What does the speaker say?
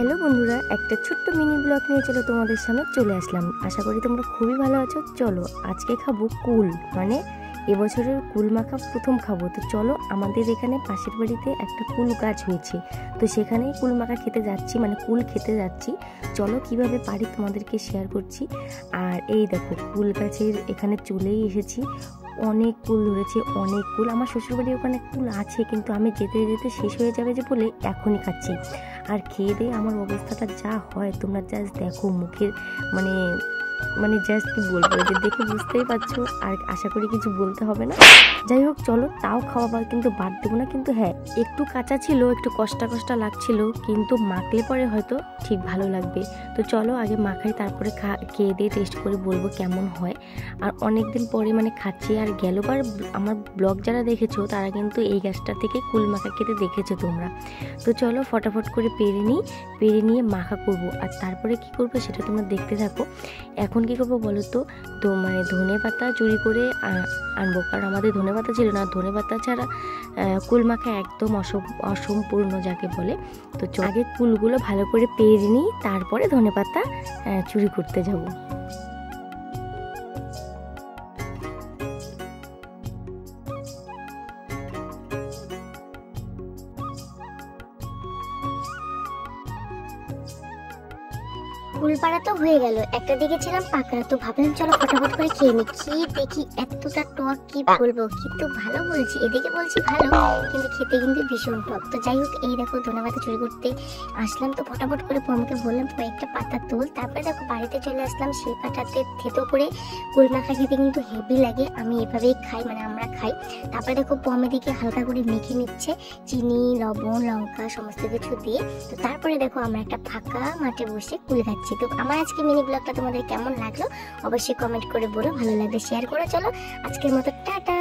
Hello বন্ধুরা, একটা ছোট্ট মিনি ব্লগ নিয়ে তোমাদের সামনে চলে আসলাম। আশা করি তোমরা খুবই ভালো আছো। চলো আজকে খাবো কুল, মানে এবছরের কুল মাখা প্রথম খাবো। তো চলো, আমাদের এখানে পাশের বাড়িতে একটা কুল গাছ হয়েছে, তো সেখানেই কুল মাখা খেতে যাচ্ছি, মানে কুল খেতে যাচ্ছি। চলো কিভাবে পারি তোমাদেরকে শেয়ার করছি। আর এই দেখো, কুল গাছের এখানে চলেই এসেছি। অনেক কুল ধরেছে, অনেক কুল। আমার শ্বশুরবাড়ির ওখানে কুল আছে, কিন্তু আমি যেতে যেতে শেষ হয়ে যাবে যে বলে এখনই খাচ্ছি। আর খেয়ে দিয়ে আমার অবস্থাটা যা হয় তোমরা জাস্ট দেখো, মুখের মানে মানে জাস্ট কি বলবো, যে দেখে বুঝতেই পারছো। আর আশা করি কিছু বলতে হবে না। যাই হোক চলো, তাও খাওয়া কিন্তু বাদ দেবো না। কিন্তু হ্যাঁ, একটু কাঁচা ছিল, একটু কষ্টা কষ্টা লাগছিল, কিন্তু মাখলে পরে হয়তো ঠিক ভালো লাগবে। তো চলো আগে মাখাই, তারপরে খেয়ে দিয়ে টেস্ট করে বলবো কেমন হয়। আর অনেকদিন পরে মানে খাচ্ছি। আর গেলবার আমার ব্লগ যারা দেখেছো তারা কিন্তু এই গাছটা থেকে কুল মাখা খেতে দেখেছো তোমরা। তো চলো ফটাফট করে পেরে নিয়ে মাখা করব। আর তারপরে কি করবো সেটা তোমরা দেখতে থাকো। এখন কি করবো বলো তো, মানে ধনে পাতা চুরি করে আনবো, কারণ আমাদের ধনে পাতা ছিল না। ধনে পাতা ছাড়া কুল মাখা একদম অসম্পূর্ণ যাকে বলে। তো আগে কুলগুলো ভালো করে পেরে নিই, তারপরে ধনে পাতা চুরি করতে যাবো। কুল পাড়া তো হয়ে গেল, একটা দিকে ছিলাম পাকা, তো ভাবলাম চলো ফটাফট করে খেয়ে নি। কি দেখি এতটা টক, কি বলবো, কিন্তু ভালো বলছি, এদিকে বলছি ভালো, কিন্তু খেতে কিন্তু ভীষণ টক। তো যাই হোক, এই দেখো ধনে পাতা চুরি করতে আসলাম, তো ফটাফট করে পমকে বললাম কয়েকটা পাতা তোল। তারপরে দেখো বাড়িতে চলে আসলাম, সেই পাতাতে থেতো করে কুল মাখা খেতে কিন্তু হেভি লাগে। আমি এভাবেই খাই, মানে আমরা খাই। তারপরে দেখো পম এদিকে হালকা করে মেখে নিচ্ছে চিনি, লবণ, লঙ্কা সমস্ত কিছু দিয়ে। তো তারপরে দেখো আমরা একটা ফাঁকা মাঠে বসে কুল খাচ্ছি। তো আমার আজকে মিনি ব্লগটা তোমাদের কেমন লাগলো অবশ্যই কমেন্ট করে বলো, ভালো লাগলে শেয়ার করো। চলো আজকের মতো টাটা।